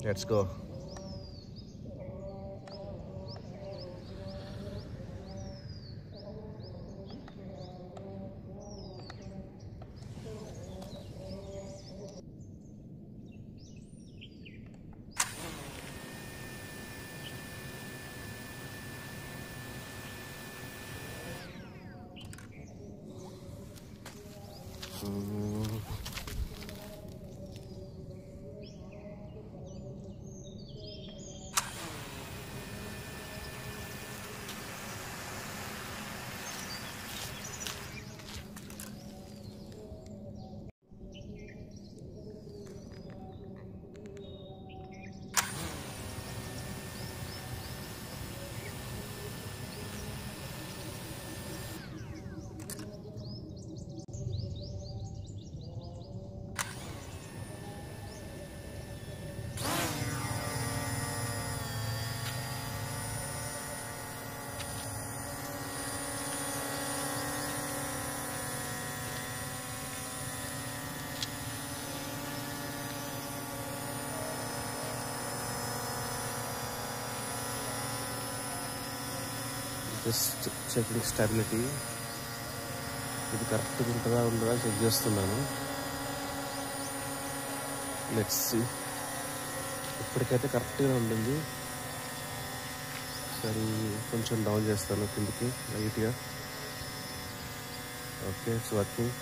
Let's go. Just checking stability. ఇది కరెక్ట్గా ఉంటుందా ఉండదా చెక్ చేస్తున్నాను. Let's see. ఇప్పటికైతే కరెక్ట్గా ఉండింది. సరే కొంచెం డౌన్ చేస్తాను కిందికి లైట్గా. Okay, it's working.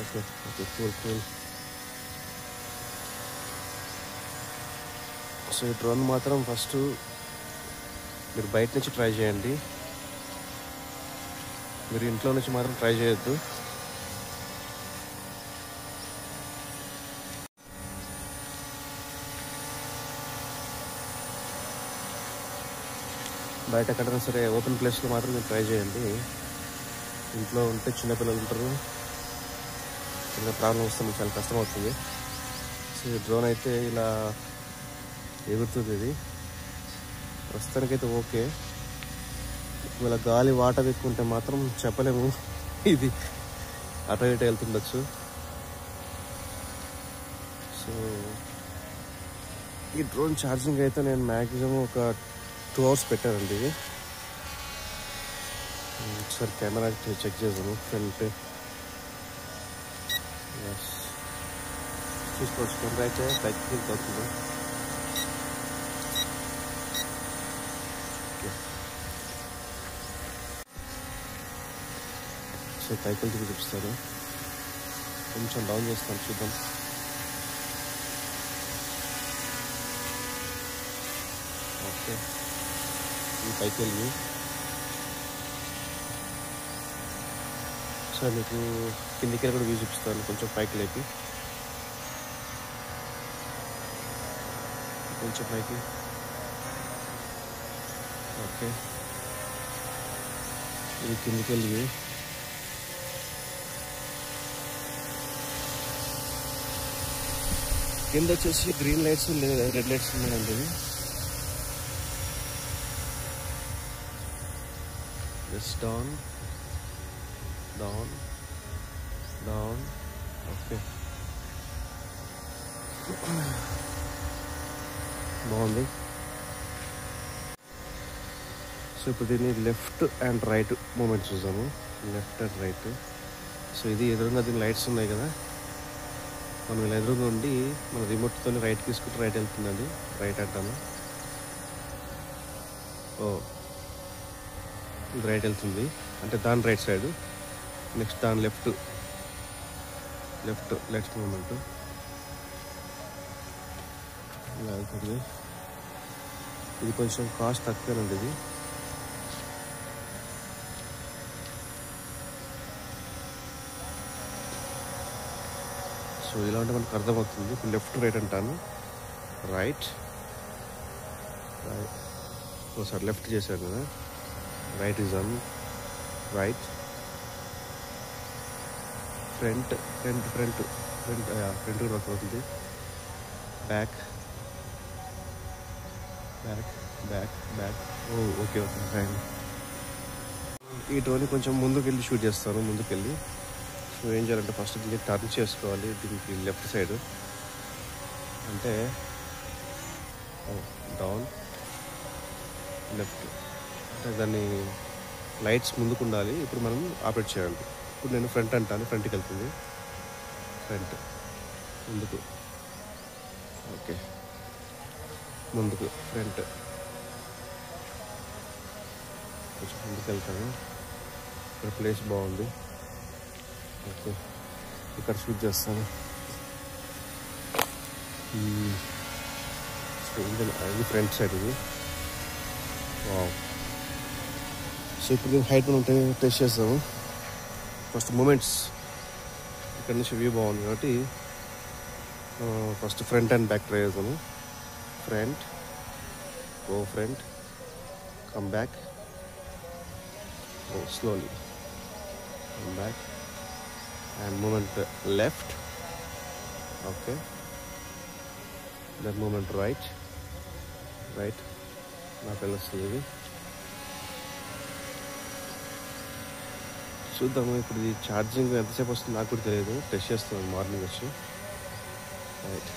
Okay okay, cool cool. So ఈ డ్రోన్ మాత్రం ఫస్ట్ మీరు బయట నుంచి ట్రై చేయండి. మీరు ఇంట్లో నుంచి మాత్రం ట్రై చేయొద్దు. బయట ఎక్కడైనా సరే ఓపెన్ ప్లేస్లో మాత్రం మీరు ట్రై చేయండి. ఇంట్లో ఉంటే చిన్నపిల్లలు ఉంటారు, చిన్న ప్రాబ్లం వస్తే మీకు చాలా కష్టం అవుతుంది. సో ఈ డ్రోన్ అయితే ఇలా ఎగురుతుంది. ఇది ప్రస్తుతానికైతే ఓకే. ఒకవేళ గాలి వాటర్ ఎక్కువ ఉంటే మాత్రం చెప్పలేము, ఇది అటు ఇటు వెళ్తుండొచ్చు. సో ఈ డ్రోన్ ఛార్జింగ్ అయితే నేను మ్యాక్సిమం ఒక 2 hours పెట్టానండి. ఒకసారి కెమెరా చెక్ చేసాను ఫ్రంట్. చూసుకోవచ్చు, కెమెరా అయితే పైకి అవుతుంది. సో పైకి చూపిస్తాను. కొంచెం డౌన్ చేస్తాను, చూద్దాం. ఓకే, ఈ పైకి వెళ్ళి సో మీకు కిందికి వెళ్ళి కూడా వ్యూ చూపిస్తాను. కొంచెం పైకి లేపి, కొంచెం పైకి. ఓకే, ఇది కిందికి వెళ్ళి కింద వచ్చేసి గ్రీన్ లైట్స్ రెడ్ లైట్స్ ఉన్నాయండి. Just down down down. Okay, బాగుంది. సో ఇప్పుడు దీన్ని లెఫ్ట్ అండ్ రైట్ మూమెంట్ చూసాము. Left and right. సో ఇది ఎదురుగా దీని లైట్స్ ఉన్నాయి కదా, మనం ఇలా ఎదురుగా ఉండి మన రిమోట్తో రైట్ తీసుకుంటే రైట్ వెళ్తుందండి. రైట్ అంటాము. ఓ, ఇది రైట్ వెళ్తుంది అంటే దాని రైట్ సైడ్. నెక్స్ట్ దాని లెఫ్ట్ లెఫ్ట్ మూమెంట్ ఇలా వెళ్తుంది. ఇది కొంచెం కాస్ట్ తక్కువేనండి ఇది. సో ఇలా ఉంటే మనకు అర్థమవుతుంది. ఇప్పుడు లెఫ్ట్ రైట్ అంటాను. రైట్ ఒకసారి లెఫ్ట్ చేశాను కదా, right is on. Right, front front front front front work అవుతుంది. Back back back back. Oh okay okay fine. ఈ డ్రోన్ కొంచెం ముందుకు వెళ్ళి షూట్ చేస్తాను. ముందుకెళ్ళి సో ఏం చేయాలంటే ఫస్ట్ దీన్ని టర్న్ చేసుకోవాలి. దీనికి లెఫ్ట్ సైడ్ అంటే డౌన్ లెఫ్ట్ అంటే దాన్ని లైట్స్ ముందుకు ఉండాలి. ఇప్పుడు మనం ఆపరేట్ చేయాలి. ఇప్పుడు నేను ఫ్రంట్ అంటాను, ఫ్రంట్కి వెళ్తుంది. ఫ్రంట్ ముందుకు, ఓకే ముందుకు ఫ్రంట్ కొంచెం ముందుకు వెళ్తాను. ఇక్కడ ప్లేస్ బాగుంది. ఓకే ఇక్కడ షూట్ చేస్తాను. ఇది ఫ్రంట్ సైడ్ ఇది. సో ఇప్పుడు నేను హైట్ మనం టెస్ట్ చేస్తాము. ఫస్ట్ మూమెంట్స్ ఇక్కడ నుంచి వ్యూ బాగుంది కాబట్టి first front and back try చేద్దాము. Front, go front, come back, go slowly, come back and movement left, okay, then movement right, నాకు తెలుస్తుంది. చూద్దాము ఇప్పుడు ఇది ఛార్జింగ్ ఎంతసేపు వస్తుంది నాకు కూడా తెలియదు. టెస్ట్ చేస్తున్నాను మార్నింగ్ వచ్చి. రైట్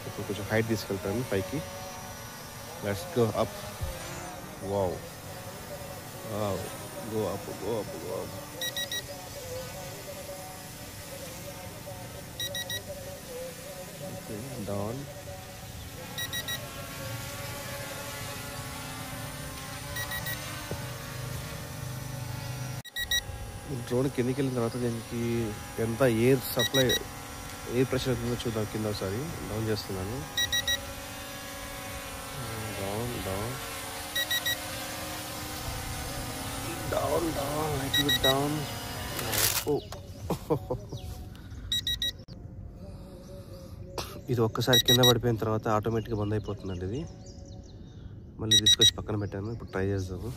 ఇప్పుడు కొంచెం హైట్ తీసుకెళ్తాను పైకి. Let's go up. Wow wow, go up, go up, go up. Okay, down. Drone కిందకి వెళ్ళిన తర్వాత దీనికి ఎంత ఎయిర్ సప్లై, ఎయిర్ ప్రెషర్ ఉందో చూద్దాం. కింద ఒకసారి డౌన్ చేస్తున్నాను. Down down down, little bit down. Oh. ఇది ఒక్కసారి కింద పడిపోయిన తర్వాత ఆటోమేటిక్గా బంద్ అయిపోతుందండి. ఇది మళ్ళీ తీసుకొచ్చి పక్కన పెట్టాను. ఇప్పుడు ట్రై చేద్దాము.